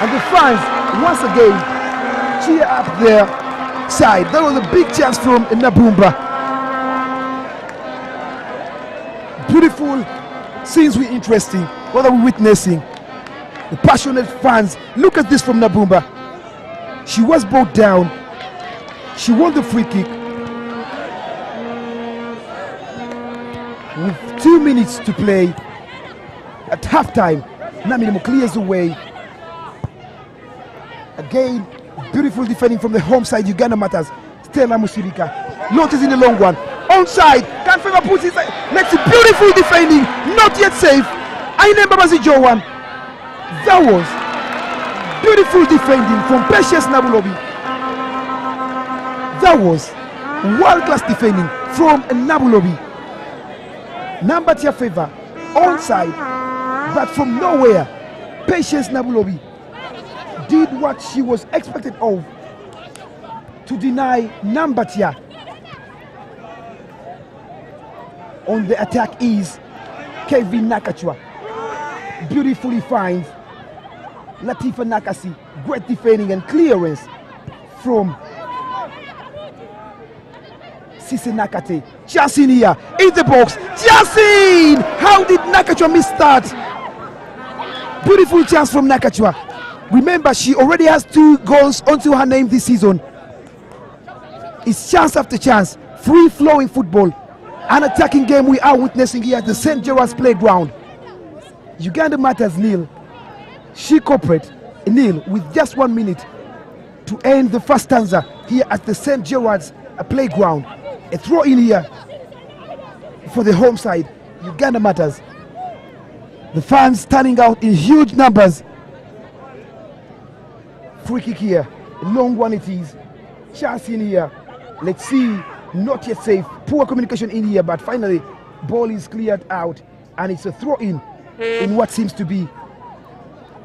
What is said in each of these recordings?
And the fans, once again, cheer up their side. That was a big chance from Nabumba. Beautiful scenes, were interesting. What are we witnessing? The passionate fans. Look at this from Nabumba. She was brought down. She won the free kick. With 2 minutes to play at halftime, Naminimo clears the way. Again, beautiful defending from the home side. Uganda Martyrs. Stella Musirika launches in the long one. Onside. Can't favor puts it. Makes it beautiful defending. Not yet safe. Aine Babazi Jowan. That was beautiful defending from Precious Nabulobi. That was world-class defending from Nabulobi. Number to your favor, onside, but from nowhere, Patience Nabulobi did what she was expected of to deny Nambatia. On the attack is Kevin Nakachwa. Beautifully finds Latifa Nakasi. Great defending and clearance from Sise Nakate. Jasin here in the box. Jasin! How did Nakachwa miss that? Beautiful chance from Nakachwa. Remember, she already has 2 goals onto her name this season. It's chance after chance. Free-flowing football. An attacking game we are witnessing here at the St. Gerard's Playground. Uganda Martyrs nil. She Corporate nil with just 1 minute to end the first stanza here at the St. Gerard's Playground. A throw in here for the home side, Uganda Martyrs. The fans standing out in huge numbers. Free kick here, a long one it is. Chance in here. Let's see, not yet safe. Poor communication in here, but finally, ball is cleared out, and it's a throw in what seems to be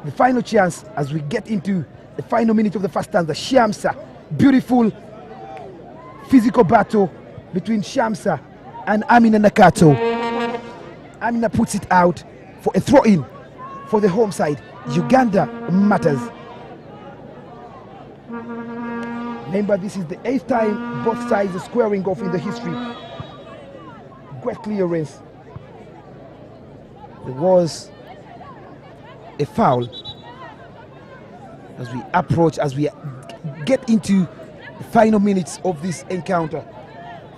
the final chance as we get into the final minute of the first stanza. Shamsa, beautiful physical battle between Shamsa and Amina Nakato. Amina puts it out for a throw-in for the home side. Uganda Martyrs. Remember, this is the 8th time both sides are squaring off in the history. Great clearance. There was a foul as we approach, as we get into the final minutes of this encounter.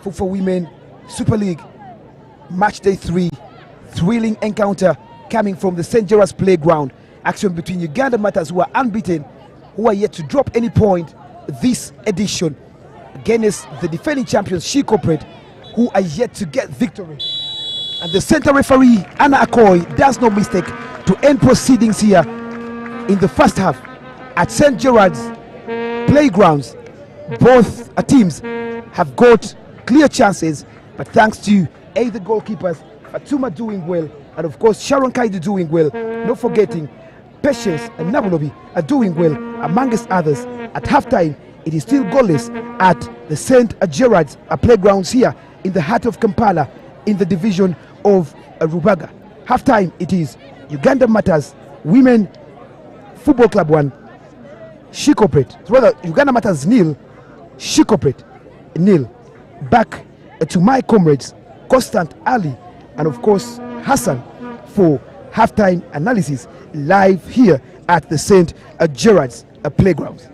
FUFA Women Super League Match Day 3, thrilling encounter coming from the St. Gerard's Playground. Action between Uganda Martyrs, who are unbeaten, who are yet to drop any point this edition, against the defending champions She Corporate, who are yet to get victory. And the center referee Anna Akoy does no mistake to end proceedings here in the first half at St. Gerard's Playgrounds. Both teams have got clear chances, but thanks to the goalkeepers, Fatuma doing well, and of course Sharon Kaidu doing well, not forgetting Patience and Nabulobi are doing well, amongst others. At halftime, it is still goalless at the St. Gerard's Playgrounds here in the heart of Kampala in the division of Rubaga. Halftime, it is Uganda Martyrs Women Football Club 1, She Corporate, rather Uganda Martyrs nil, She Corporate nil. Back to my comrades Constant Ali and of course Hassan for halftime analysis live here at the St. Gerard's Playgrounds.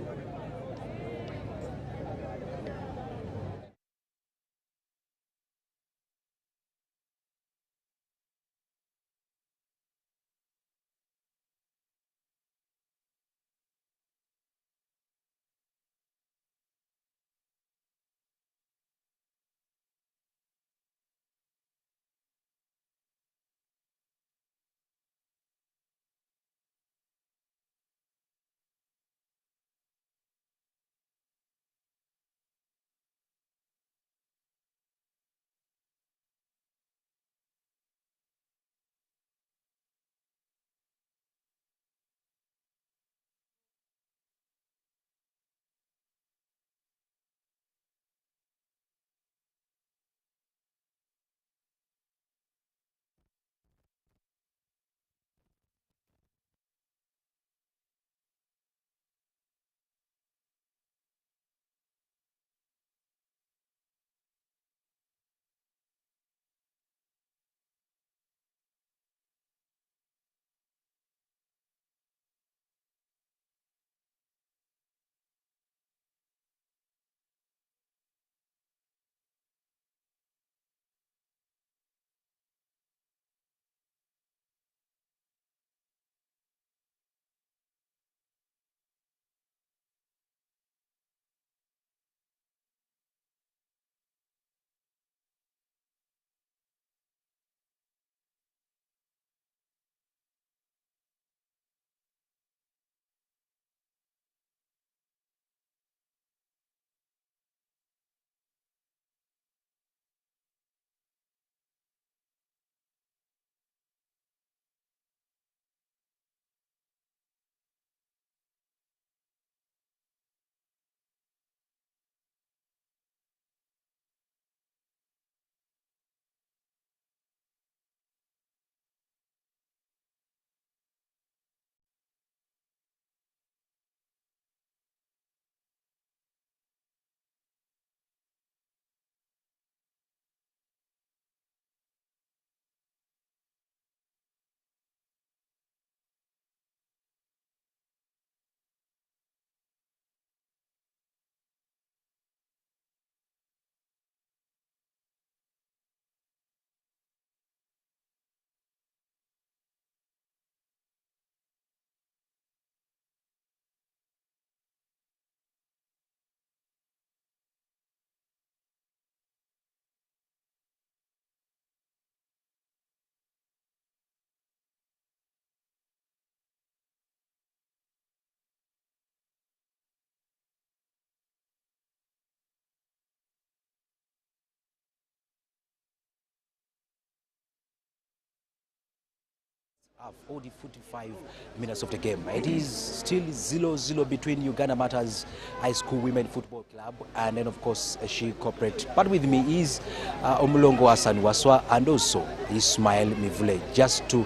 half, all the 45 minutes of the game. It is still 0-0 between Uganda Martyrs High School Women Football Club and then of course She Corporate. But with me is Omulongo Hassan Waswa and also Ismail Mivule, just to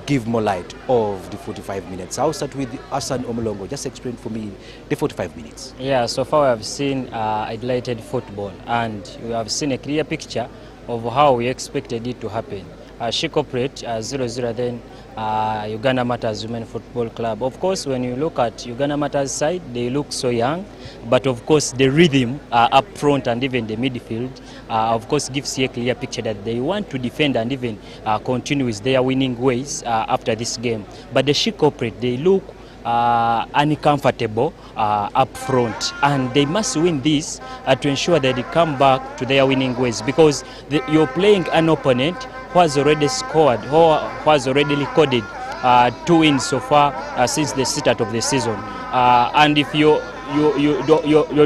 give more light of the 45 minutes. I'll start with Hassan Omulongo. Just explain for me the 45 minutes. Yeah, so far we have seen highlighted football and we have seen a clear picture of how we expected it to happen. She Corporate 0-0, then Uganda Martyrs Women Football Club. Of course, when you look at Uganda Martyrs side, they look so young, but of course the rhythm up front and even the midfield, of course, gives you a clear picture that they want to defend and even continue with their winning ways after this game. But the She Corporate, they look uncomfortable up front, and they must win this to ensure that they come back to their winning ways, because you're playing an opponent who has already scored, who has already recorded 2 wins so far since the start of the season. And if you're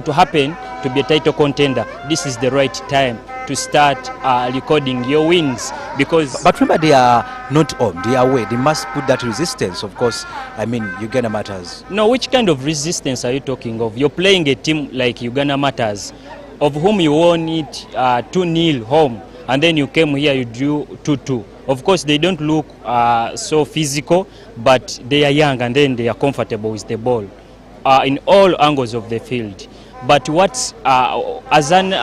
to happen to be a title contender, this is the right time to start recording your wins, because... But remember, they are not home, they are away. They must put that resistance, of course. I mean, Uganda Martyrs. No, which kind of resistance are you talking of? You're playing a team like Uganda Martyrs, of whom you won it 2-0 home, and then you came here, you drew 2-2. Of course, they don't look so physical, but they are young and then they are comfortable with the ball in all angles of the field. But what, as an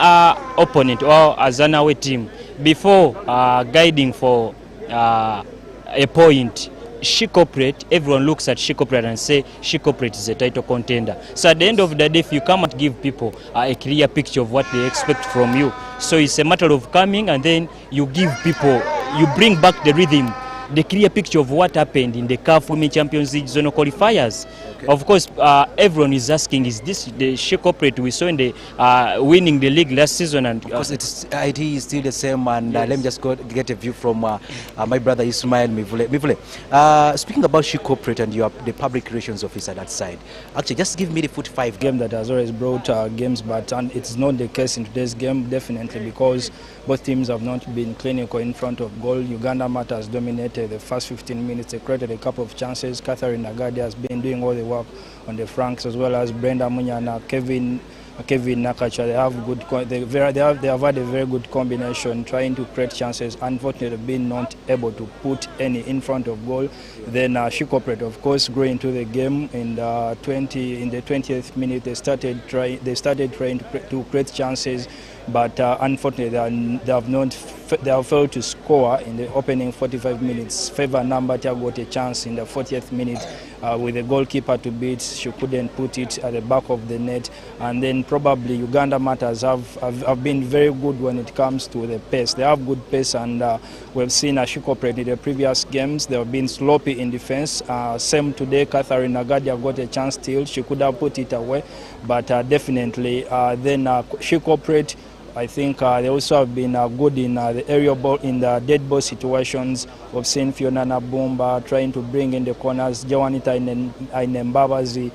opponent or as an away team, before guiding for a point, She Corporate, everyone looks at She Corporate and say She Corporate is a title contender. So at the end of the day, if you come and give people a clear picture of what they expect from you, so it's a matter of coming and then you give people, you bring back the rhythm, the clear picture of what happened in the CAF Women Champions League zonal qualifiers. Okay. Of course, everyone is asking, is this the She Corporate we saw in the winning the league last season? And because it is still the same. And yes. Let me just get a view from my brother Ismail Mivule. Speaking about She Corporate, and you are the public relations officer that side. Actually, just give me the 45 game that has always brought games, but it's not the case in today's game, definitely, because both teams have not been clinical in front of goal. Uganda Martyrs dominated the first 15 minutes. They created a couple of chances. Catherine Nagadi has been doing all the work on the flanks, as well as Brenda Munyana, Kevin Nakacha. They have good. They have had a very good combination, trying to create chances. Unfortunately, being not able to put any in front of goal. Then She Corporate, of course, grew into the game in the 20th minute. They started trying to create chances, but unfortunately they have failed to score in the opening 45 minutes. Favor Nambatia got a chance in the 40th minute with the goalkeeper to beat. She couldn't put it at the back of the net, and then probably Uganda Martyrs have been very good when it comes to the pace. They have good pace, and we've seen She Corporate in the previous games. They have been sloppy in defense. Same today, Catherine Nagadia got a chance still. She could have put it away, but definitely then She Corporate, I think they also have been good in the aerial ball, in the dead ball situations. We've seen Fiona Nabumba trying to bring in the corners. Jawanita Inembabazi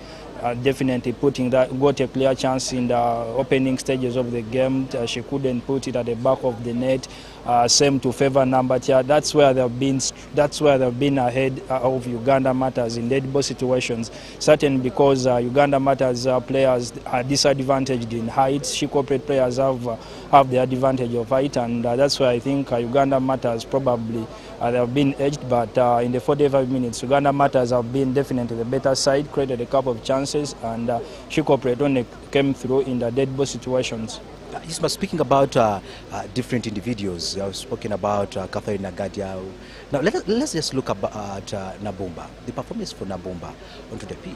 definitely putting that, got a clear chance in the opening stages of the game. She couldn't put it at the back of the net. Same to Favor Nambatia. That's where they've been ahead of Uganda Martyrs in dead ball situations. Certainly because Uganda Martyrs players are disadvantaged in height. She Corporate players have the advantage of height, and that's why I think Uganda Martyrs probably they have been edged. But in the 45 minutes, Uganda Martyrs have been definitely the better side, created a couple of chances, and She Corporate only came through in the dead ball situations. Speaking about different individuals, I've spoken about Catherine Nagadia. Now let's just look at Nabumba, the performance for Nabumba onto the pitch.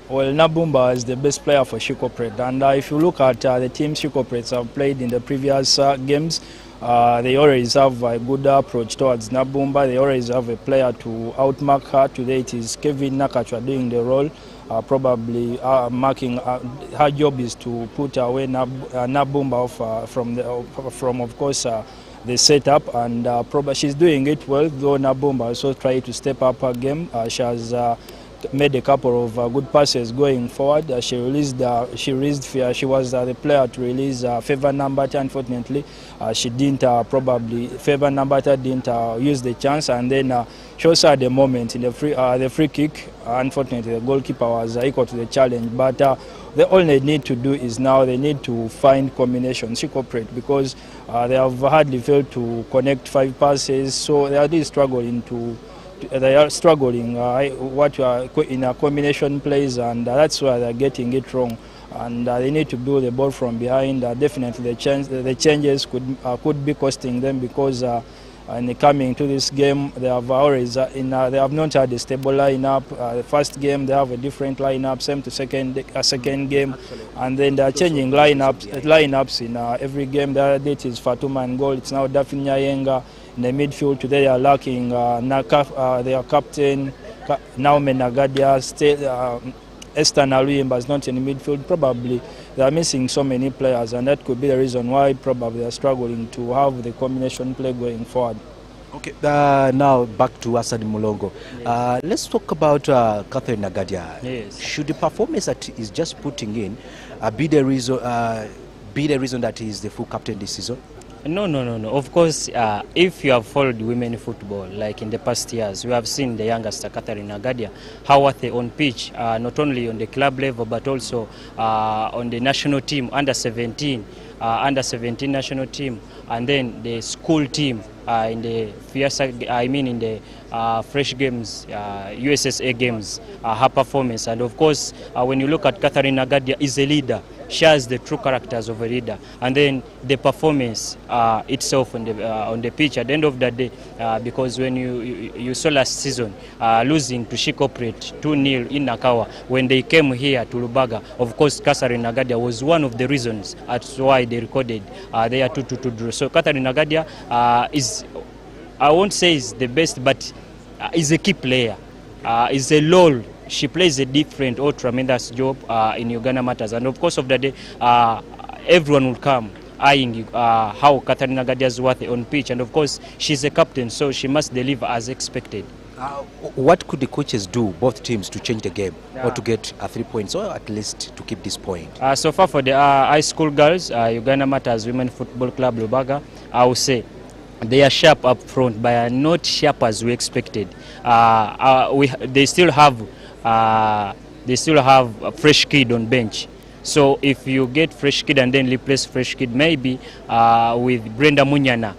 Well, Nabumba is the best player for She Corporate, and if you look at the team She Corporates have played in the previous games, they always have a good approach towards Nabumba. They always have a player to outmark her. Today it is Kevin Nakachwa doing the role. Probably marking her job is to put away Nabumba off, from of course the setup, and probably she's doing it well, though Nabumba also tried to step up her game. She has made a couple of good passes going forward. She released Fear. She was the player to release Favor Nambata. Unfortunately, she didn't probably Favor Nambata didn't use the chance, and then she also had a moment in the free kick. Unfortunately, the goalkeeper was equal to the challenge, but all they need to do is now they need to find combinations, cooperate, because they have hardly failed to connect 5 passes, so they are really struggling in a combination plays, and that's why they're getting it wrong. And they need to build the ball from behind. Definitely, the changes could be costing them, because in coming to this game, they have always they have not had a stable lineup. The first game they have a different lineup, same to second game, and then they are changing lineups in every game. The other date is Fatuma and goal. It's now Daphne Nyayenga. In the midfield today they are lacking their captain Naomi Nagadia. Esther Naluyimba is not in the midfield. Probably they are missing so many players, and that could be the reason why probably they are struggling to have the combination play going forward. Okay, now back to Asad Mulongo. Yes. Let's talk about Catherine Nagadia. Yes. Should the performance that he's just putting in be the reason that he is the full captain this season? No. Of course, if you have followed women football, like in the past years, we have seen the youngster, Catherine Nagadia, how are they on pitch, not only on the club level, but also on the national team, under 17 national team, and then the school team in the fresh games, USSA games, her performance. And of course, when you look at Catherine Nagadia, is a leader. She has the true characters of a leader, and then the performance itself on the pitch at the end of the day, because when you saw last season losing to Shikopret 2-0 in Nakawa, when they came here to Lubaga, of course Catherine Nagadia was one of the reasons as why they recorded their 2-2 draw. So Catherine Nagadia is, I won't say is the best, but is a key player, is a lull. She plays a different or tremendous job in Uganda Martyrs, and of course of the day, everyone will come eyeing how Catherine Nagadia is worth on pitch, and of course she's a captain, so she must deliver as expected. What could the coaches do, both teams, to change the game or to get 3 points, or at least to keep this point? So far for the high school girls, Uganda Martyrs Women Football Club Lubaga, I would say they are sharp up front, but are not sharp as we expected. They still have a fresh kid on bench. So if you get fresh kid and then replace fresh kid, maybe with Brenda Munyana,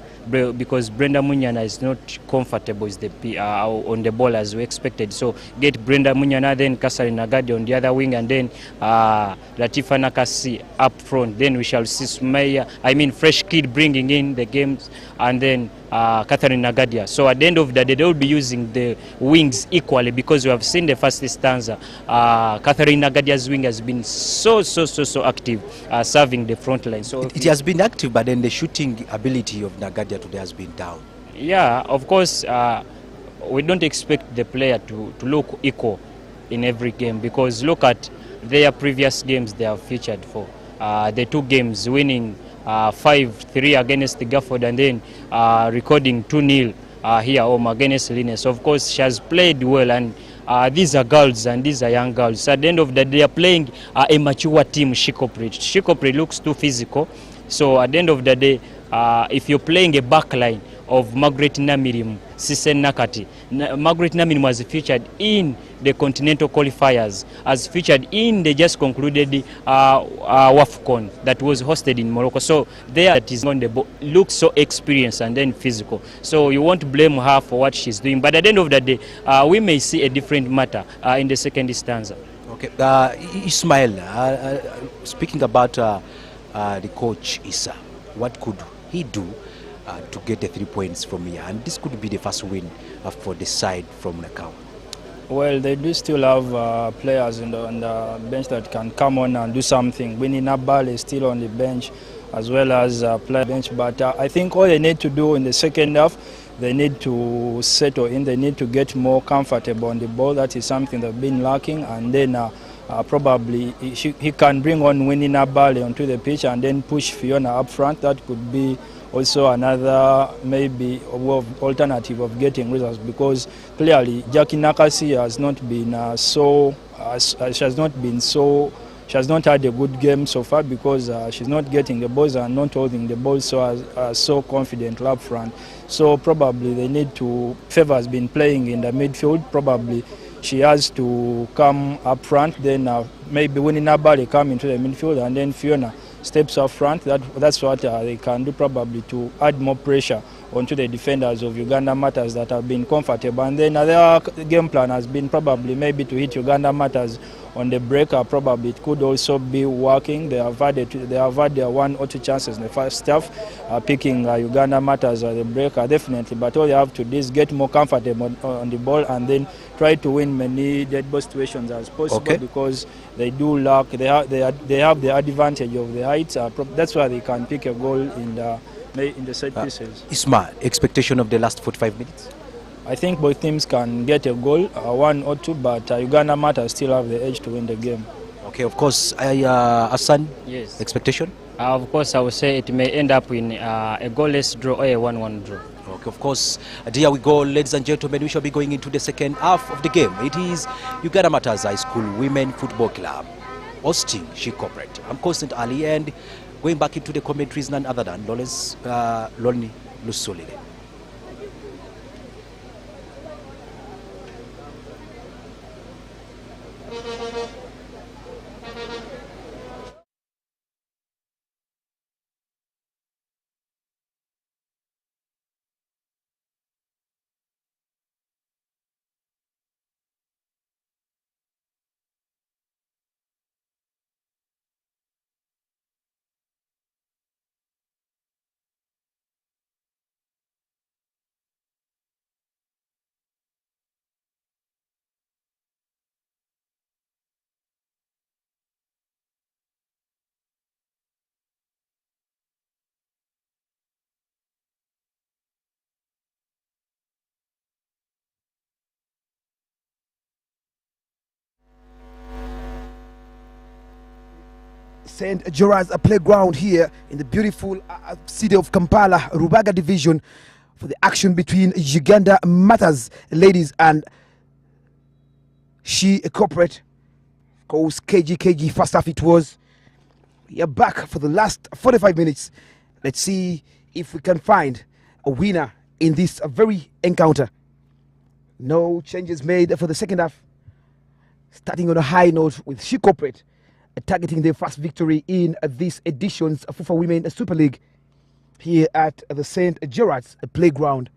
because Brenda Munyana is not comfortable on the ball as we expected. So get Brenda Munyana, then Catherine Nagadia on the other wing, and then Latifa Nakasi up front. Then we shall see Sumaya, fresh kid bringing in the games, and then Catherine Nagadia. So at the end of the day, they will be using the wings equally, because we have seen the first stanza. Catherine Nagadia's wing has been so active, serving the front line. So it has been active, but then the shooting ability of Nagadia today has been down. Yeah, of course, we don't expect the player to look equal in every game, because look at their previous games they have featured for. The 2 games winning 5-3 against the Gafford, and then recording 2-0 here home against Linus. Of course, she has played well, and these are girls and these are young girls. So at the end of the day, they are playing a mature team, Shikopret. Shikopret looks too physical. So at the end of the day, if you're playing a back line of Margaret Namirim, Sisen Nakati, Margaret Namirim was featured in the continental qualifiers, as featured in the just concluded WAFCON that was hosted in Morocco. So there that is on the ball, looks so experienced and then physical. So you won't blame her for what she's doing. But at the end of the day, we may see a different matter in the second stanza. Okay, Ismail, speaking about the coach Issa, what could he do to get the 3 points from here? And this could be the first win for the side from Nakao. Well, they do still have players on the bench that can come on and do something. Winnie Nabal is still on the bench, as well as play bench. But I think all they need to do in the second half, they need to settle in. They need to get more comfortable on the ball. That is something they've been lacking. And then probably he can bring on Winnie Nabal onto the pitch and then push Fiona up front. That could be also another maybe alternative of getting results, because clearly Jackie Nakasi has not been she has not had a good game so far, because she's not getting the balls and not holding the balls so confident up front. So probably they need to. Favor has been playing in the midfield. Probably she has to come up front. Then maybe Winnie Nabali come into the midfield, and then Fiona steps up front. That's what they can do, probably to add more pressure onto the defenders of Uganda Martyrs that have been comfortable. And then their game plan has been probably maybe to hit Uganda Martyrs on the break. Probably it could also be working. They have had their 1 or 2 chances in the first half, picking Uganda Martyrs at the break, definitely. But all they have to do is get more comfortable on the ball, and then try to win many dead ball situations as possible, because they do lack. They have the advantage of the height. That's why they can pick a goal in the set pieces. Isma, expectation of the last 45 minutes? I think both teams can get a goal, 1 or 2, but Uganda Martyrs still have the edge to win the game. Okay, of course. Hassan, Yes. expectation? Of course, I would say it may end up in a goalless draw or a 1-1 draw. Okay, of course. Here we go, ladies and gentlemen. We shall be going into the second half of the game. It is Uganda Martyrs High School Women Football Club hosting She Corporate. I'm Constant Ali, and going back into the commentaries, none other than Lolni Lusolile. St. Gerard's playground here in the beautiful city of Kampala, Rubaga division, for the action between Uganda Martyrs ladies and She Corporate. Of course, KG first half it was. We are back for the last 45 minutes. Let's see if we can find a winner in this very encounter. No changes made for the second half. Starting on a high note with She Corporate targeting their first victory in this edition's FUFA Women Super League here at the St. Gerard's playground.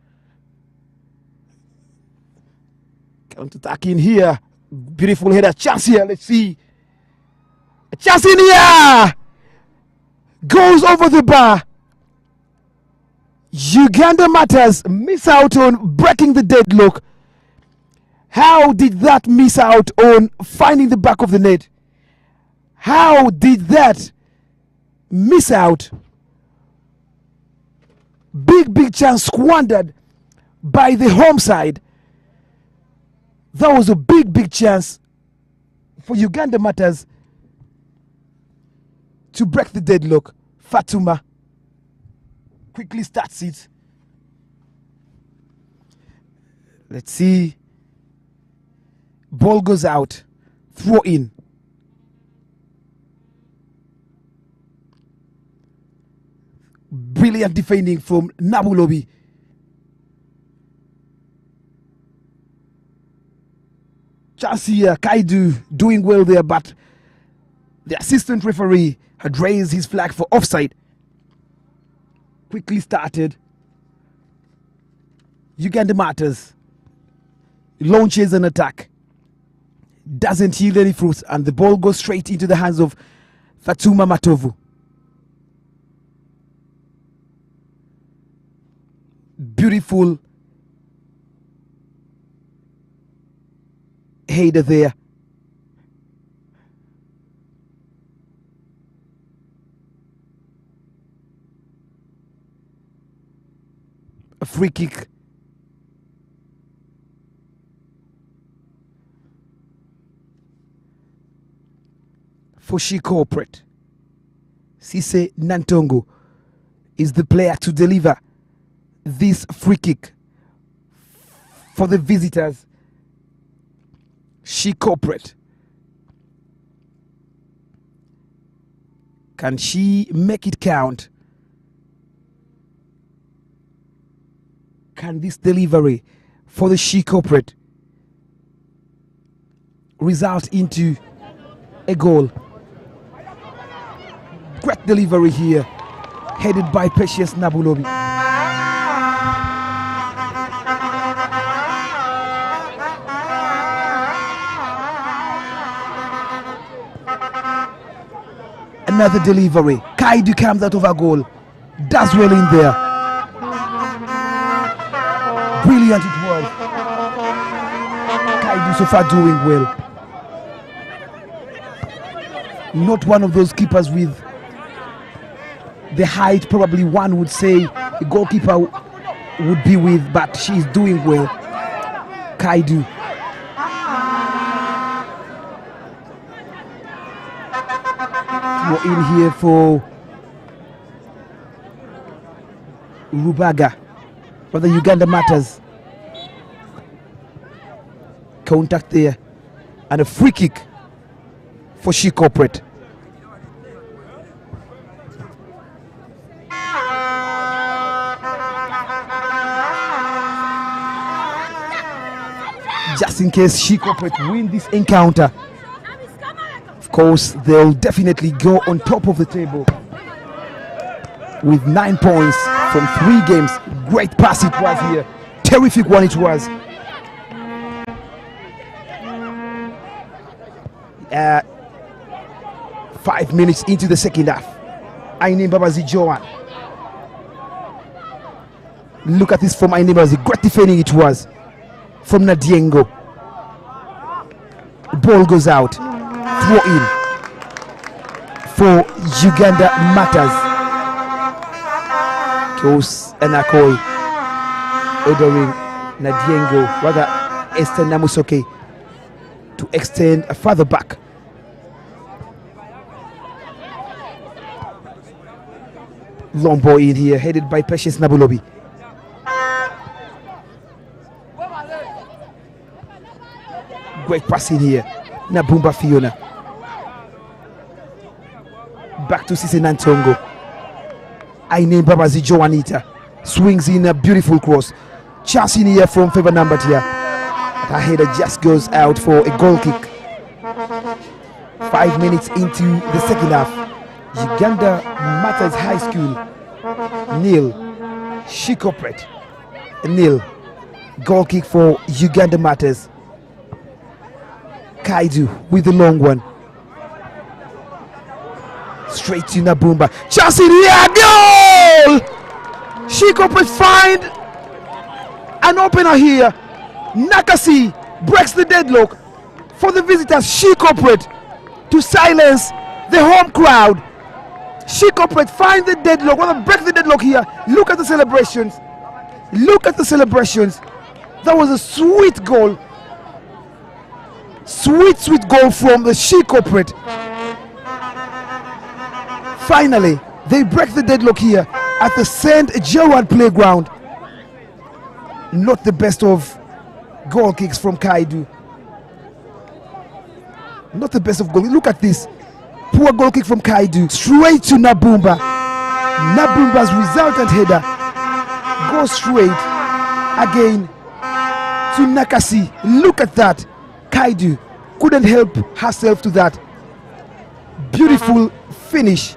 Counter attack in here. Beautiful header. Chance here. Let's see. A chance in here. Goes over the bar. Uganda Martyrs miss out on breaking the deadlock. How did that miss out on finding the back of the net? How did that miss out? Big chance squandered by the home side. That was a big chance for Uganda Martyrs to break the deadlock. Fatuma quickly starts it. Let's see. Ball goes out. Throw in. Brilliant defending from Nabulobi. Chance here. Kaidu doing well there, but the assistant referee had raised his flag for offside. Quickly started. Uganda Martyrs launches an attack. Doesn't yield any fruit, and the ball goes straight into the hands of Fatuma Matovu. Beautiful header there. A free kick. For She Corporate. Sise Nantongo is the player to deliver this free kick for the visitors. She Corporate. Can she make it count? Can this delivery for the She Corporate result into a goal? Great delivery here, headed by Patience Nabulobi. Another delivery. Kaidu comes out of a goal. Does well in there. Brilliant it was. Kaidu so far doing well. Not one of those keepers with the height probably one would say a goalkeeper would be with, but she's doing well. Kaidu. We're in here for Rubaga for the Uganda Martyrs. Contact there and a free kick for She Corporate. Just in case She Corporate win this encounter, of course they'll definitely go on top of the table with 9 points from 3 games. Great pass it was here, terrific one it was. 5 minutes into the second half. Aine Mbabazi Joan. Look at this from Aine Mbabazi. Great defending it was from Nadiengo. Ball goes out. Throw in for Uganda Martyrs. Goes Anakoi ordering Nadiengo, rather Esther Namusoke, to extend a further back. Long ball in here, headed by Patience Nabulobi. Great pass in here. Nabumba Fiona. Back to Sise Nantongo. Aine Mbabazi Joanita swings in a beautiful cross. Chance in here from Favor Nambatia. Her header just goes out for a goal kick. 5 minutes into the second half. Uganda Martyrs High School 0, She Corporate 0. Goal kick for Uganda Martyrs. Kaidu with the long one. Straight to Nabumba. Chance in here, goal! She Corporate find an opener here. Nakasi breaks the deadlock for the visitors. She Corporate to silence the home crowd. She Corporate find the deadlock. Want to break the deadlock here. Look at the celebrations. Look at the celebrations. That was a sweet goal. Sweet goal from the She Corporate. Finally, they break the deadlock here at the St. Gerard Playground. Not the best of goal kicks from Kaidu. Not the best of goal. Look at this. Poor goal kick from Kaidu. Straight to Nabumba. Nabumba's resultant header goes straight again to Nakasi. Look at that. Kaidu couldn't help herself to that. Beautiful finish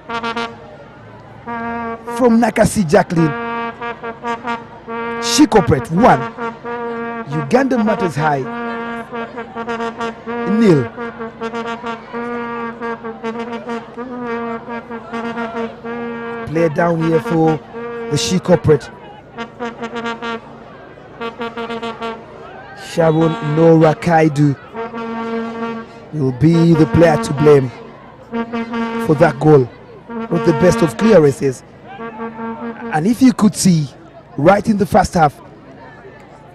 from Nakasi Jacqueline. She Corporate 1, Uganda Martyrs High 0. Player down here for the She Corporate. Sharon Nora Kaidu will be the player to blame for that goal. Not the best of clearances. And if you could see, right in the first half,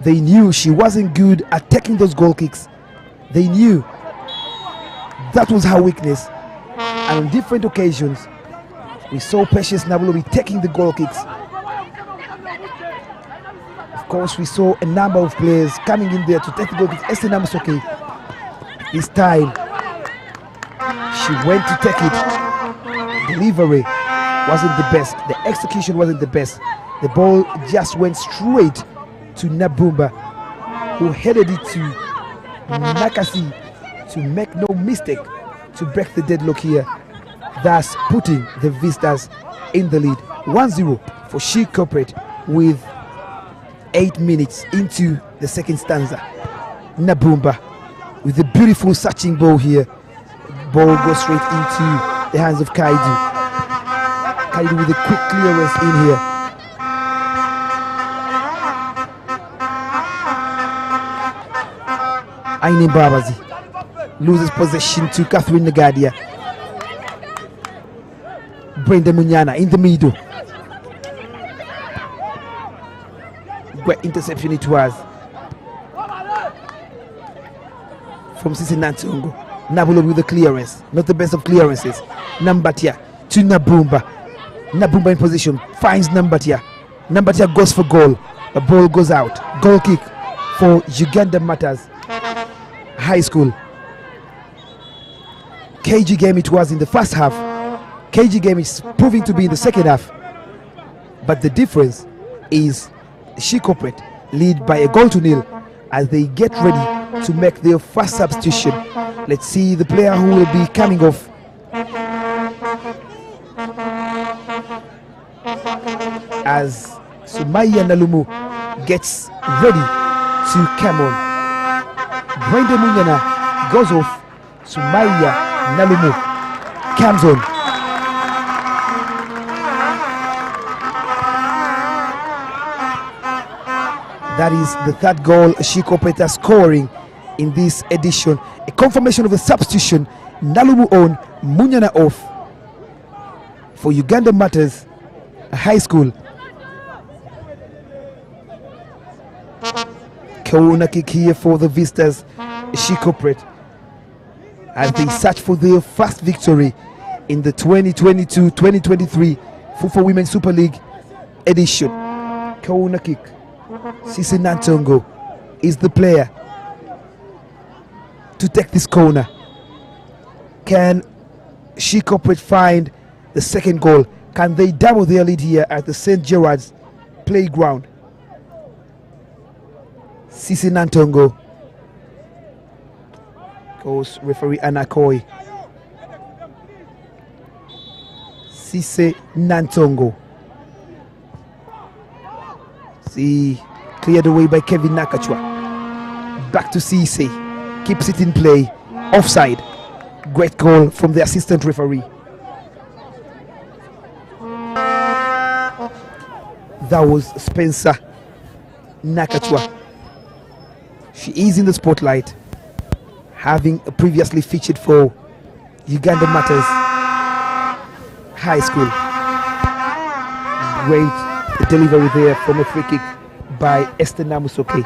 they knew she wasn't good at taking those goal kicks. They knew that was her weakness. And on different occasions, We saw Patience Nabulobi taking the goal kicks. Of course, we saw a number of players coming in there to take the goal kicks. Esther Namusoke, this time, she went to take it. Delivery wasn't the best. The execution wasn't the best. The ball just went straight to Nabumba, who headed it to Nakasi to make no mistake to break the deadlock here, thus putting the Vistas in the lead. 1-0 for She Corporate with 8 minutes into the second stanza. Nabumba with a beautiful searching ball here. Ball goes straight into the hands of Kaidu. Kaidu with a quick clearance in here. Aine Babazi loses possession to Catherine Nagadia. Brenda Munyana in the middle. Great interception it was from Sisi Nantongo. Nabulo with the clearance, not the best of clearances. Nambatia to Nabumba. Nabumba in position, finds Nambatia. Nambatia goes for goal. The ball goes out. Goal kick for Uganda Martyrs High School. KG game it was in the first half. KG game is proving to be in the second half. But the difference is She Corporate lead by a goal to nil as they get ready to make their first substitution. Let's see the player who will be coming off. As Sumaya Nalumu gets ready to come on. Brenda Munyana goes off. Sumaya Nalumu comes on. That is the third goal She Corporate is scoring in this edition. A confirmation of the substitution. Nalumu on, Munyana off for Uganda Martyrs High School. Corner kick here for the Vistas She Corporate as they search for their first victory in the 2022-2023 FUFA Women's Super League edition. Corner kick. Sisi Nantongo is the player to take this corner. Can She Corporate find the second goal? Can they double their lead here at the St. Gerard's playground? Sisi Nantongo goes referee Anakoi. Sisi Nantongo. See, cleared away by Kevin Nakachwa. Back to Sisi. Keeps it in play. Offside. Great call from the assistant referee. That was Spencer Nakachwa. She is in the spotlight, having previously featured for Uganda Martyrs High School. Great delivery there from a free kick by Esther Namusoke.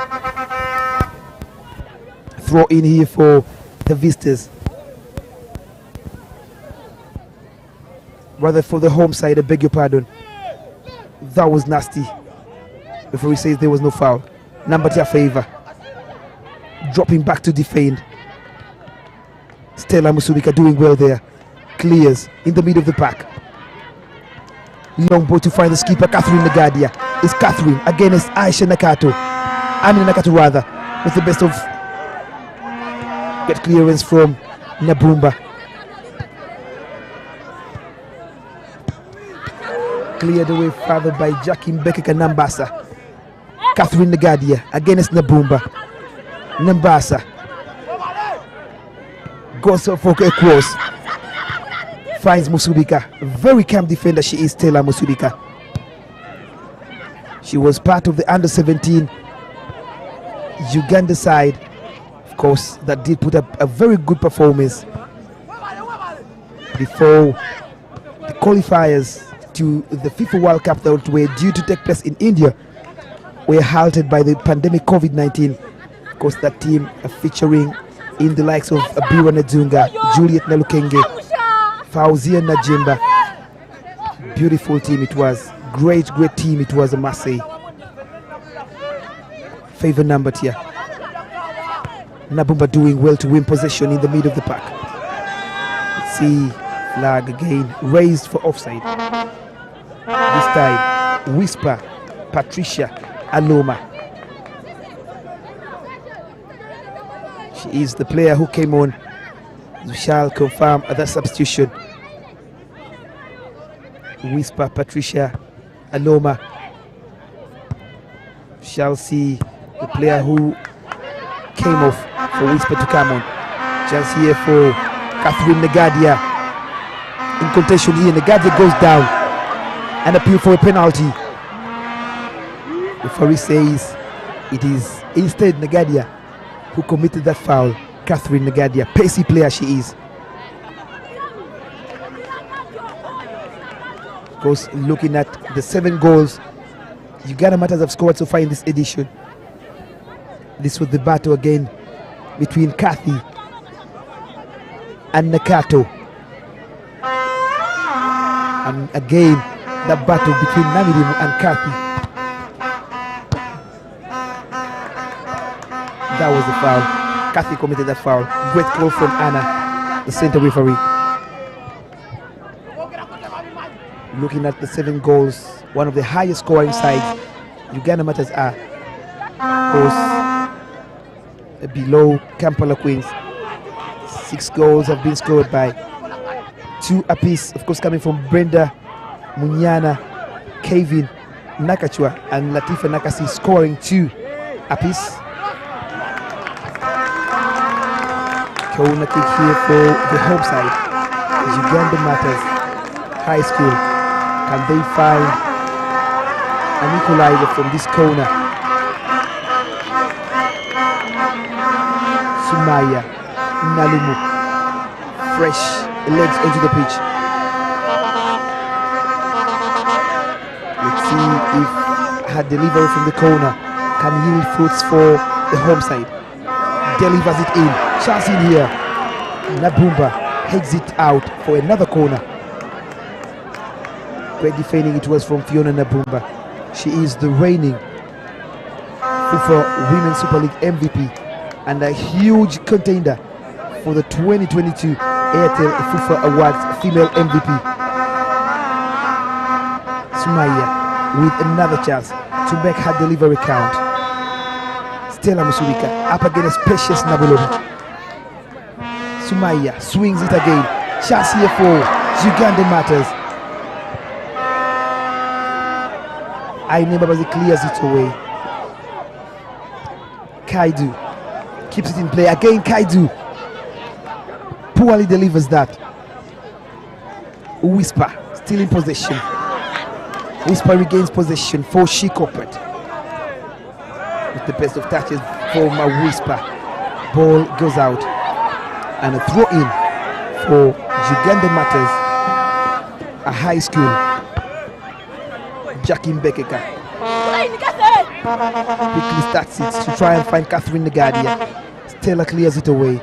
Throw in here for the Vistas. Rather for the home side, I beg your pardon. That was nasty. Before he says there was no foul. Number 2 favor. Dropping back to defend. Stella Musubika doing well there. Clears in the middle of the pack. Long ball to find the skipper, Catherine Nagadia. It's Catherine against Aisha Nakato. Amina Nakato rather, with the best of get clearance from Nabumba. Cleared away further by Jackie Mbekeka Nambasa. Catherine Nagadia against Nabumba. Nambasa goes for a cross. Finds Musubika. Very calm defender she is, Stella Musubika. She was part of the under-17 Uganda side, of course, that did put up a very good performance before the qualifiers to the FIFA World Cup that were due to take place in India were halted by the pandemic COVID-19. Of course, that team featuring in the likes of Abira Nadunga, Juliet Nalukenge, Fauzia Najimba, Beautiful team it was. Great team it was, I must say. Favor numbered here. Nabumba doing well to win possession in the middle of the pack. Let's see, flag again raised for offside. This time, Whisper Patricia Aloma. She is the player who came on. We shall confirm that substitution. Whisper Patricia Aloma. Shall see the player who came off for Whisper to come on. Chance here for Catherine Negadia. In contention here, Negadia goes down and appeal for a penalty. The referee says it is instead Negadia who committed that foul. Catherine Negadia, pacey player she is. Of course, looking at the 7 goals Uganda Martyrs have scored so far in this edition. This was the battle again between Kathy and Nakato. And again, that battle between Namirimu and Kathy. That was the foul. Kathy committed that foul. Great call from Anna, the center referee. Looking at the 7 goals, one of the highest scoring sides Uganda Martyrs are. Of course, below Kampala Queens. 6 goals have been scored by 2 apiece, of course, coming from Brenda Munyana, Kevin Nakachwa, and Latifa Nakasi scoring 2 apiece. Corner kick here for the home side. Uganda Martyrs High School. Can they find an equalizer from this corner? Sumaya Nalumu, fresh legs onto the pitch. Let's see if her delivery from the corner can yield fruits for the home side. Delivers it in, chance in here. Nabumba heads it out for another corner. Great defending it was from Fiona Nabumba. She is the reigning FUFA Women's Super League MVP and a huge contender for the 2022 Airtel FUFA Awards Female MVP. Sumaya with another chance to make her delivery count. Stella Musurika up against Precious Nabulobi. Sumaya swings it again. Chance here for Uganda Martyrs. Aine Babazi clears it away. Kaidu keeps it in play. Again Kaidu poorly delivers that. Whisper still in possession. Whisper regains possession for She Corporate. With the best of touches for my Whisper. Ball goes out. And a throw in for Uganda Martyrs, a high school. Jackie Mbekeka quickly starts it to try and find Catherine Negadia. Stella clears it away.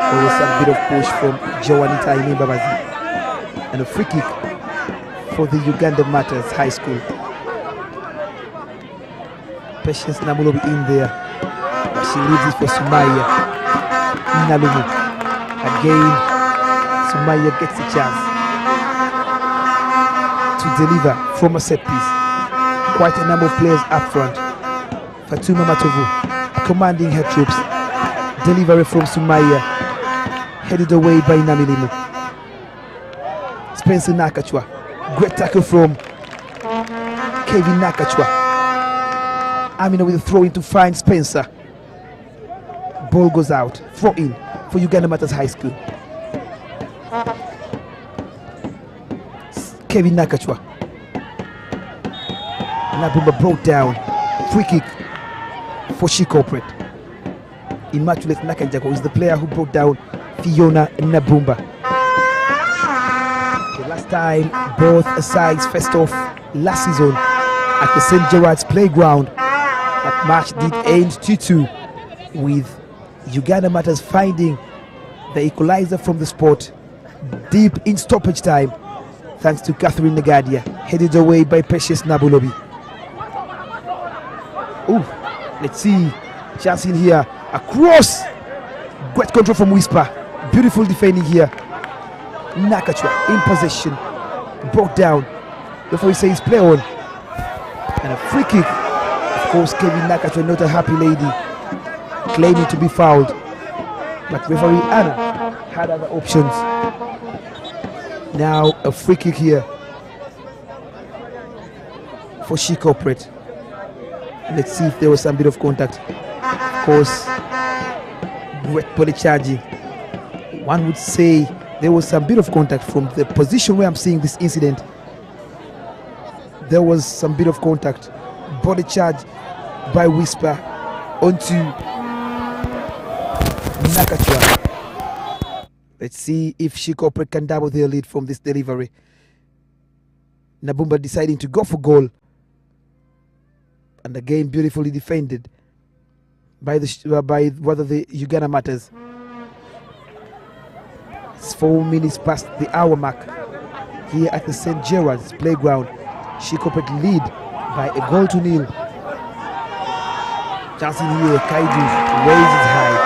Always a bit of push from Joanita Inimbabazi. And a free kick for the Uganda Martyrs High School. Patience Namulobi in there. But she leaves it for Sumaya Nalumu. Again, Sumaya gets the chance to deliver from a set piece. Quite a number of players up front. Fatuma Matovu commanding her troops. Delivery from Sumaya, headed away by Namilimu. Spencer Nakachwa, great tackle from Kevin Nakachwa. Amina with a throw in to find Spencer. Ball goes out, throw in for Uganda Martyrs High School. Kevin Nakachwa. Nabumba brought down. Free kick for She Corporate. Immaculate Nakanjago is the player who brought down Fiona Nabumba. The last time both sides faced off last season at the St. Gerard's Playground, that match did end 2-2 with Uganda Martyrs finding the equalizer from the spot deep in stoppage time, thanks to Catherine Nagadia, headed away by Precious Nabulobi. Oh, let's see, chance in here, across, great control from Whisper, beautiful defending here. Nakachwa in possession, brought down, before he says play on, and a free kick. Of course, Kevin Nakachwa, not a happy lady, claiming to be fouled, but referee Anna had other options. Now a free kick here for She Corporate. Let's see if there was some bit of contact. Of course, great body charging. One would say there was some bit of contact from the position where I'm seeing this incident. There was some bit of contact. Body charge by Whisper onto Nakachwa. Let's see if She Corporate can double their lead from this delivery. Nabumba deciding to go for goal. And again, beautifully defended by the Uganda Martyrs. It's 4 minutes past the hour mark here at the St. Gerard's playground. She Corporate lead by a goal to nil. Chance in here, Kaidu raises high.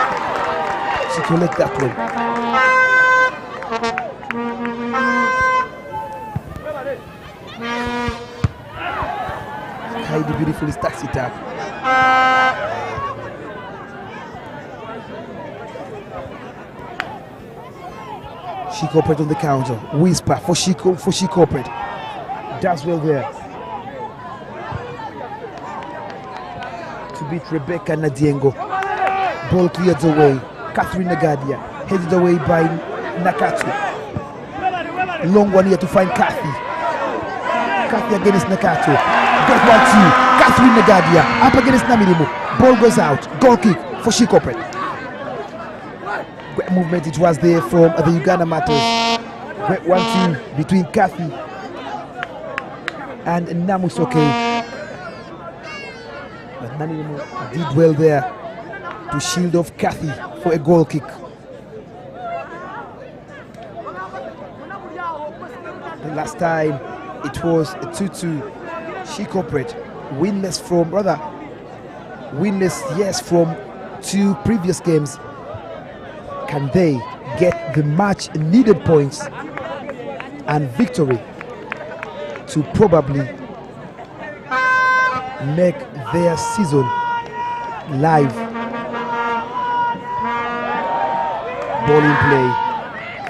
She collects that one. Kaidu beautifully stacks it up. She Corporate on the counter. Whisper for She Corporate. Does well there to beat Rebecca Nadiengo. Ball cleared away. Catherine Nagadia headed away by Nakatu. Long one here to find Kathy. Kathy against Nakatu. Got 1-2. Catherine Nagadia up against Namirimu. Ball goes out. Goal kick for She Corporate. Great movement it was there from the Uganda Martyrs. Great 1-2 between Kathy and Namusoke. But Namirimu did well there to shield off Kathy for a goal kick. The last time it was a 2-2. She Corporate winless from 2 previous games. Can they get the much needed points and victory to probably make their season live? Ball in play.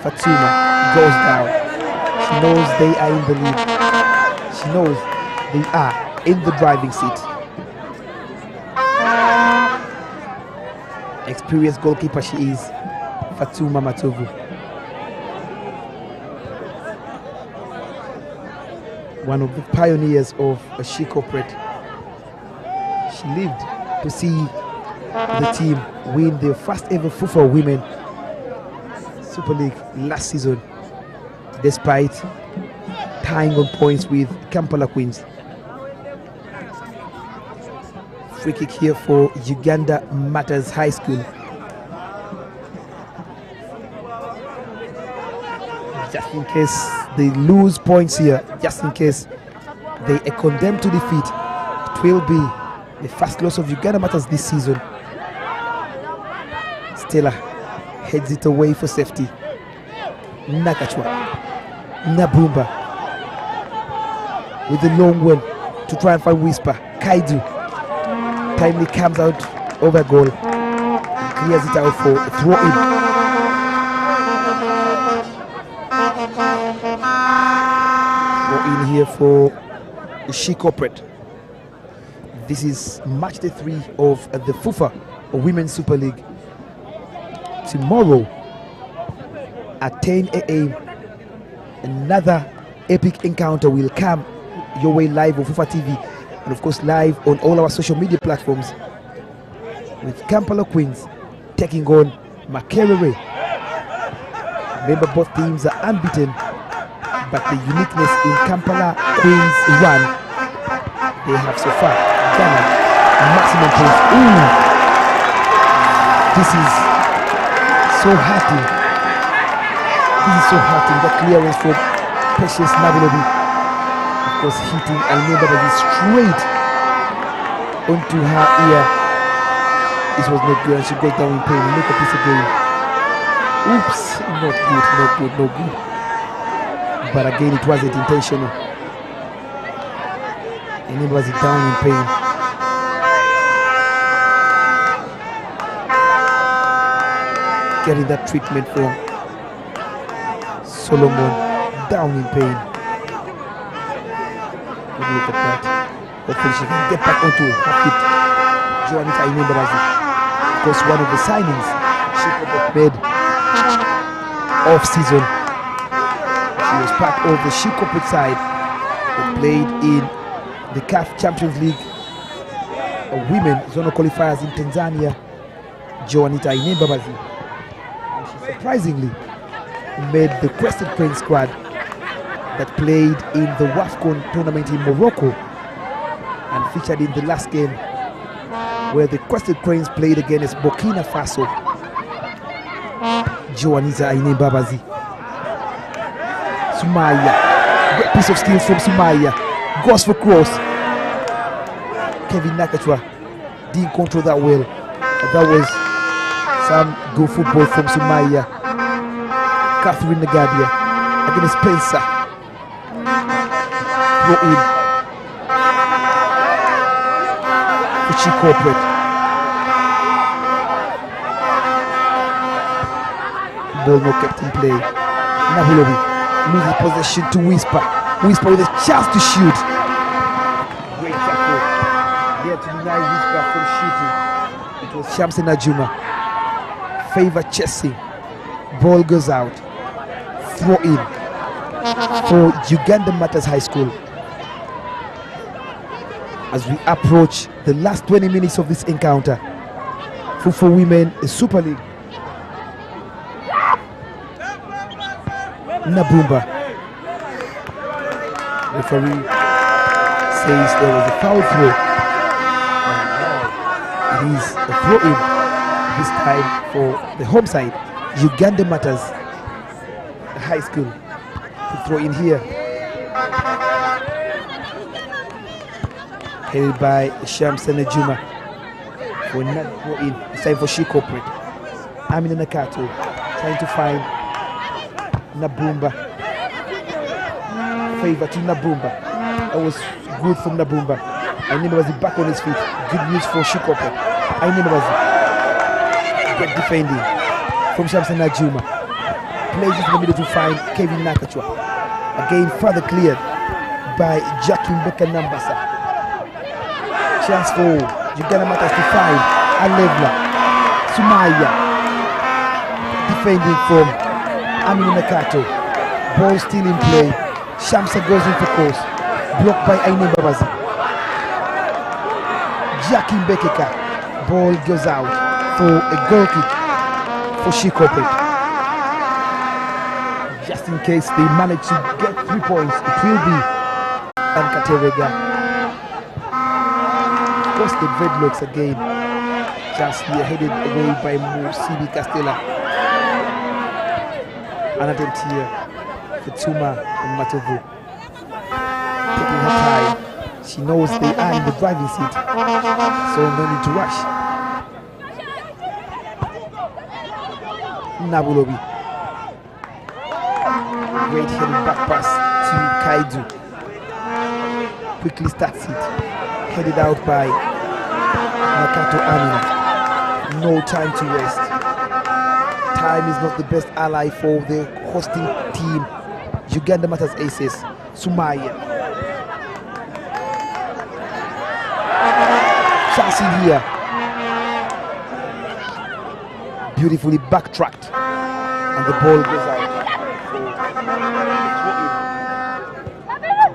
Fatuma goes down. She knows they are in the lead. She knows they are in the driving seat. Experienced goalkeeper she is, Fatuma Matovu. One of the pioneers of She Corporate. She lived to see the team win their first ever FUFA Women Super League last season, despite tying on points with Kampala Queens. Free kick here for Uganda Martyrs High School. Just in case they lose points here, just in case they are condemned to defeat, it will be the first loss of Uganda Martyrs this season. Stella heads it away for safety. Nakachwa, Nabumba with the long one to try and find Whisper. Kaidu timely comes out over goal and clears it out for a throw in. Throw in here for She Corporate. This is match day 3 of the FUFA Women's Super League. Tomorrow at 10 a.m. another epic encounter will come your way live on FUFA TV and of course live on all our social media platforms, with Kampala Queens taking on Makerere. Remember, both teams are unbeaten, but the uniqueness in Kampala Queens run, they have so far garnered maximum points. Ooh, this is so hearty. This is so hurting. The clearance from Patience Nabilobi. Of course, hitting Ainimbabazi straight onto her ear. This was not good, and she got down in pain. Look at this again. Oops, not good, not good, not good. But again, it wasn't intentional. Ainimbabazi down in pain. Getting that treatment from Solomon, down in pain. Look at that. Hopefully she can get back onto her feet. Joanita Ainimbabazi. Of course, one of the signings she made off season. She was part of the She Corporate side that played in the CAF Champions League women zonal qualifiers in Tanzania. Joanita Ainimbabazi. Surprisingly, made the Crested Crane squad that played in the WAFCON tournament in Morocco and featured in the last game where the Crested Cranes played against Burkina Faso. Joanita Ainimbabazi. Sumaya, great piece of skills from Sumaya, goes for cross. Kevin Nakachwa didn't control that well. That was some good football from Sumaya. Catherine Nagadia against Spencer. Throw in for She Corporate. Ball not kept in play. Nahulobi loses possession to Whisper. Whisper with a chance to shoot. Great tackle. There to deny Whisper from shooting. It was Shamsen Ajuma. Favor chasing. Ball goes out. Throw in for Uganda Martyrs High School. As we approach the last 20 minutes of this encounter, FUFA Women Super League. Nabumba. Referee says there was a foul throw. It is a throw in this time for the home side, Uganda Martyrs High School. To throw in here, headed by Shamsen Ajuma. For not throw in, it's time for She Corporate. Amina Nakato trying to find Nabumba. Favor to Nabumba. That was good from Nabumba. Ainimbabazi back on his feet. Good news for She Corporate. Ainimbabazi. Great defending from Shamsen Ajuma. Plays in the middle to find Kevin Nakachwa. Again, further cleared by Jackie Mbeka Nambasa. Chance for Uganda Martyrs to find Alevla. Sumaya. Defending from Amina Nakato. Ball still in play. Shamsa goes into course. Blocked by Ainimbabazi. Jackie Mbekeka. Ball goes out for a goal kick for She Corporate. Just in case they manage to get 3 points, it will be Ankaterega. Of course, the dreadlocks again. Just here headed away by Musibi Castella. An attempt here for Tuma and Matovu. Taking her time. She knows they are in the driving seat, so no need to rush. Nabulobi. Great heading back pass to Kaidu. Quickly starts it. Headed out by Nakato Amina. No time to waste. Time is not the best ally for the hosting team. Uganda Martyrs Aces. Sumaya. Chance in here. Beautifully backtracked. And the ball goes out.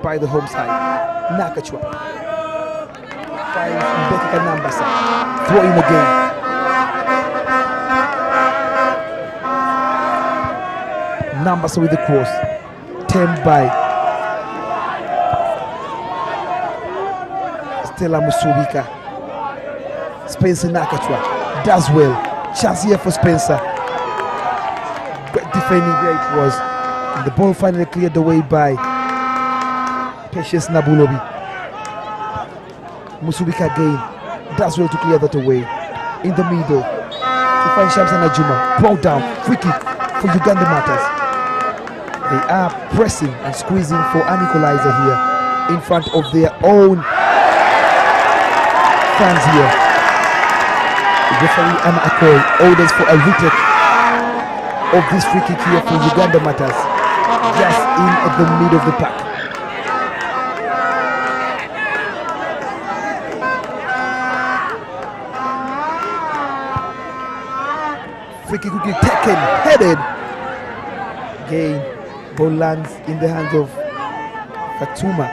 By the home side. Nakachwa. Finds Mbeka Nambasa. Throw in again. Nambasa with the cross. 10 by Stella Musubika. Spencer Nakachwa does well. Chance here for Spencer. Great defending there it was. And the ball finally cleared the way by Patience Nabulobi. Musubika again does well to clear that away. In the middle, to find Shamsa Najuma. Brought down, free kick for Uganda Martyrs. They are pressing and squeezing for an equalizer here in front of their own fans here. Referee Anna Akoy orders for a retake of this free kick here for Uganda Martyrs, just in at the middle of the park. Free kick quickly taken, headed. Again, ball lands in the hands of Fatuma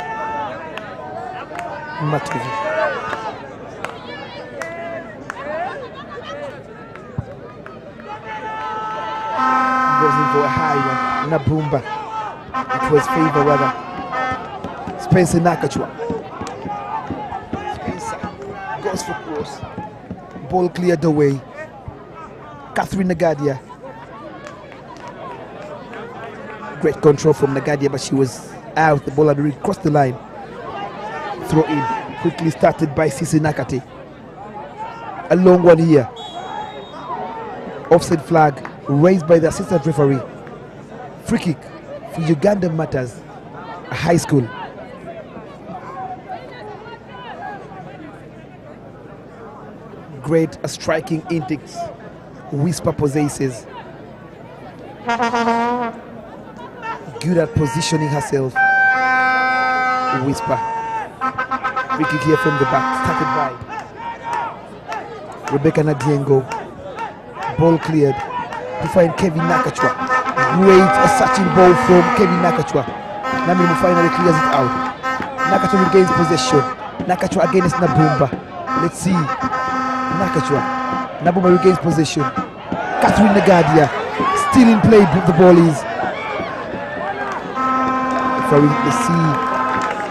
Matuvi. Goes in for a high one. Nabumba. It was favor rather. Spencer Nakachwa. Spencer goes for cross. Ball cleared away. Catherine Nagadia. Great control from Nagadia, but she was out. The ball had already crossed the line. Throw in. Quickly started by Sisi Nakate. A long one here. Offside flag raised by the assistant referee. Free kick for Uganda Martyrs High School. Great striking intakes. Whisper possesses. Good at positioning herself. Whisper. Free kick here from the back. Started by Rebecca Nadiengo. Ball cleared to find Kevin Nakachwa. Great a searching ball from Kevin Nakachwa. Namimu finally clears it out. Nakachwa regains possession. Nakachwa against Nabumba. Let's see. Nakachwa. Nabumba regains possession. Catherine Nagadia still in play. The ball is. Let's see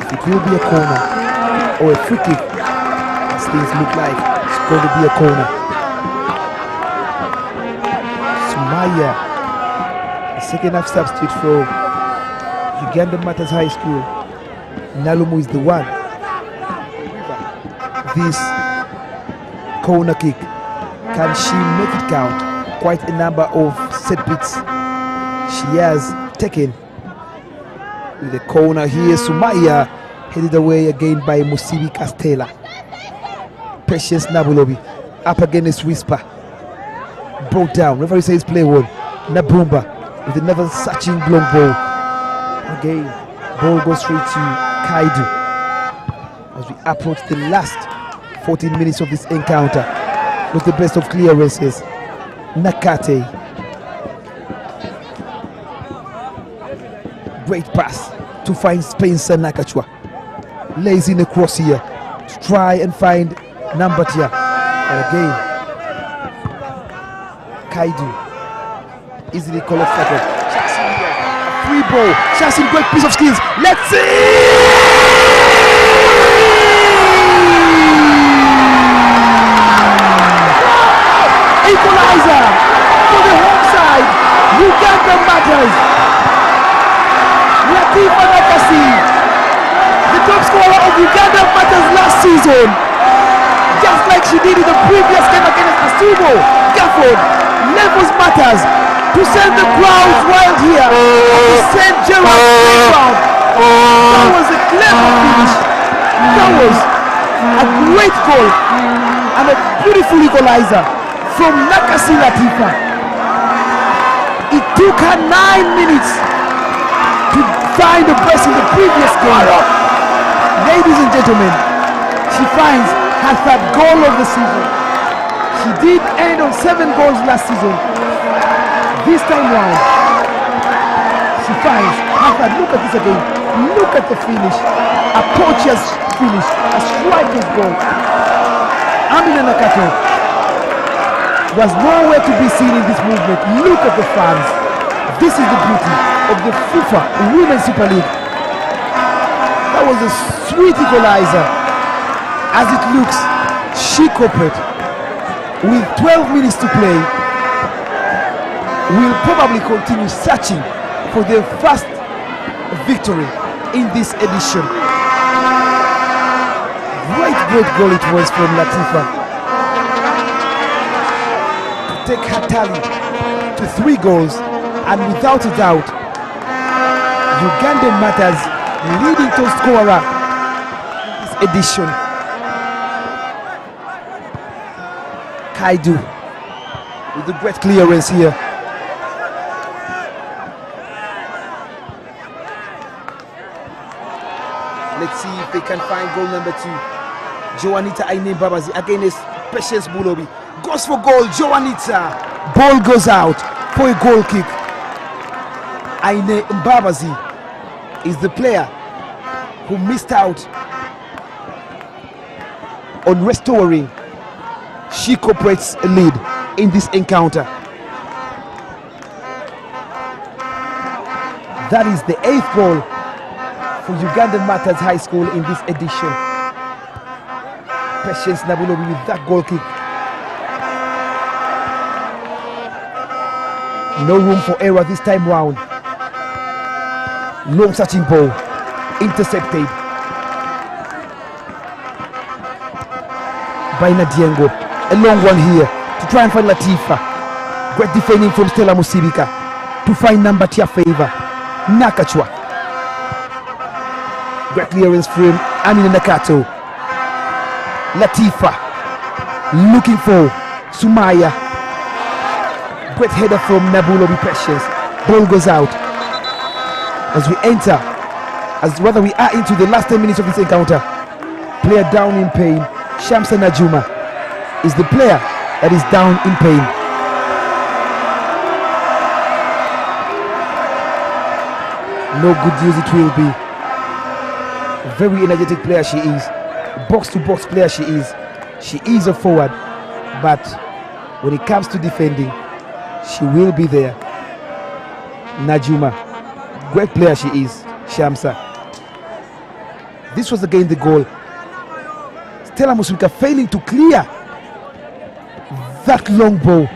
if it will be a corner or a free kick. As things look like it's going to be a corner. Sumaya, the second half substitute for Uganda Martyrs High School. Nalumu is the one. This corner kick, can she make it count? Quite a number of set beats she has taken. With the corner here, Sumaya headed away again by Musibi Castella. Patience Nabulobi up against Whisper. Brought down. Referee says play well. Nabumba with another searching long ball. Again, ball goes straight to Kaidu. As we approach the last 14 minutes of this encounter with the best of clearances. Nakate. Great pass to find Spencer Nakachwa. Lays in a cross here to try and find Nambatia. And again, Kaidu easily collects that one. Free ball. Shasin, great piece of skills. Let's see! Equalizer for the home side. Uganda Martyrs. Latifa Nakasi, the top scorer of Uganda Martyrs last season, just like she did in the previous game against Asumo, Gafford, levels Martyrs to send the crowds wild here at the St. Gerard playground. That was a clever finish. That was a great goal and a beautiful equalizer from Nakasi Latifa. It took her 9 minutes to find the best in the previous game. Ladies and gentlemen, she finds her third goal of the season. She did end on 7 goals last season. This time round, she finds her third. Look at this again. Look at the finish. A poacher's finish. A striker's goal. Amina Nakato was nowhere to be seen in this movement. Look at the fans. This is the beauty of the FUFA Women's Super League. That was a sweet equalizer. As it looks, she cooperated with 12 minutes to play. will probably continue searching for their first victory in this edition. Great goal it was from Latifa to take her tally to 3 goals, and without a doubt, Ugandan Martyrs leading top scorer in this edition. Kaidu with the great clearance here. Let's see if they can find goal number 2. Joanita Aine Mbabazi against Patience Bulobi. Goes for goal, Joanita. Ball goes out for a goal kick. Aine Mbabazi is the player who missed out on restoring She Corporate's lead in this encounter. That is the 8th goal for Ugandan Martyrs High School in this edition. Patience Nabulobi with that goal kick. No room for error this time round. Long searching ball, intercepted by Nadiengo. A long one here to try and find Latifa. Great defending from Stella Musibika to find number Tia Favor. Nakachwa. Great clearance from Amina Nakato. Latifa looking for Sumaya. Great header from Nabulobi Patience. Ball goes out as we enter, whether we are into the last 10 minutes of this encounter. Player down in pain. Shamsa Najuma is the player that is down in pain. No good news it will be. A very energetic player she is. Box-to-box player she is. She is a forward, but when it comes to defending, she will be there. Najuma, great player she is. Shamsa. This was again the goal. Stella Musumika failing to clear that long ball,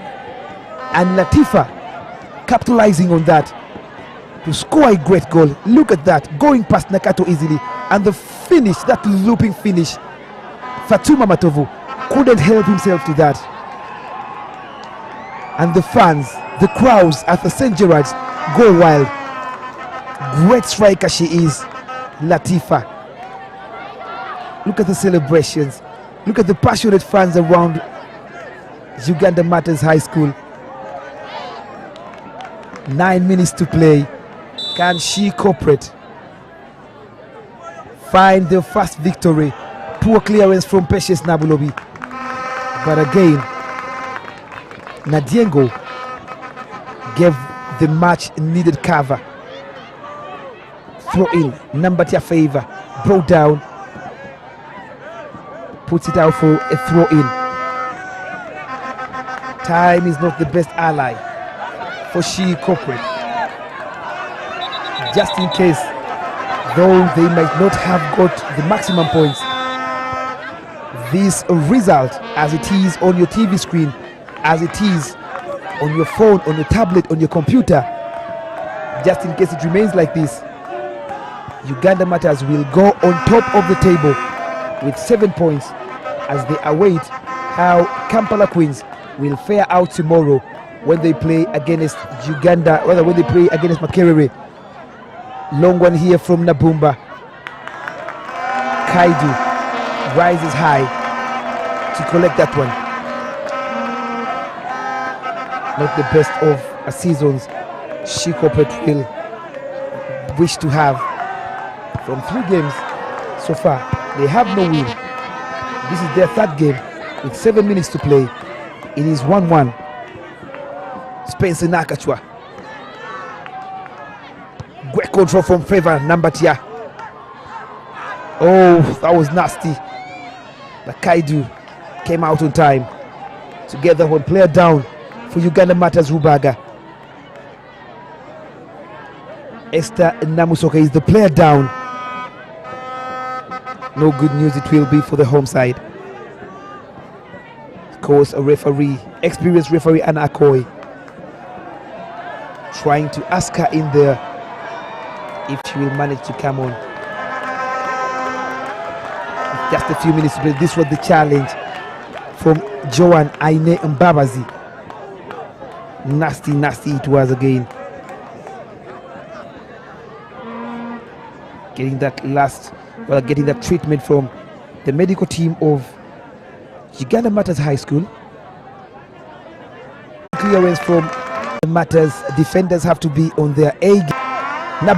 and Latifa capitalizing on that to score a great goal. Look at that, going past Nakato easily, and the finish, that looping finish. Fatuma Matovu couldn't help himself to that. And the fans, the crowds at the St. Gerard's go wild. Great striker she is, Latifa. Look at the celebrations. Look at the passionate fans around Uganda Martyrs High School. 9 minutes to play. Can She Corporate find their first victory? Poor clearance from Patience Nabulobi. But again, Nadiengo gave the much needed cover. Throw in, number Tia Favor, brought down, puts it out for a throw in. Time is not the best ally for She Corporate. Just in case, though they might not have got the maximum points, this result, as it is on your TV screen, as it is on your phone, on your tablet, on your computer, just in case it remains like this, Uganda Martyrs will go on top of the table with 7 points as they await how Kampala Queens will fare out tomorrow when they play against Uganda, rather when they play against Makerere. Long one here from Nabumba. Kaidu rises high to collect that one. Not the best of seasons She Corporate will wish to have. From 3 games so far, they have no win. This is their 3rd game with 7 minutes to play. It is 1-1. Spencer Nakachwa. Great control from Favor Nambatia. Oh, that was nasty. But Kaidu came out on time to get the one player down for Uganda Martyrs Rubaga. Esther Namusoka is the player down. No good news it will be for the home side. Of course, a referee, experienced referee Anna Akoi, trying to ask her in there if she will manage to come on. Just a few minutes, but this was the challenge from Joan Aine Mbabazi. Nasty it was again. Getting that getting that treatment from the medical team of Uganda Martyrs High School. Clearance from the Martyrs. Defenders have to be on their A game.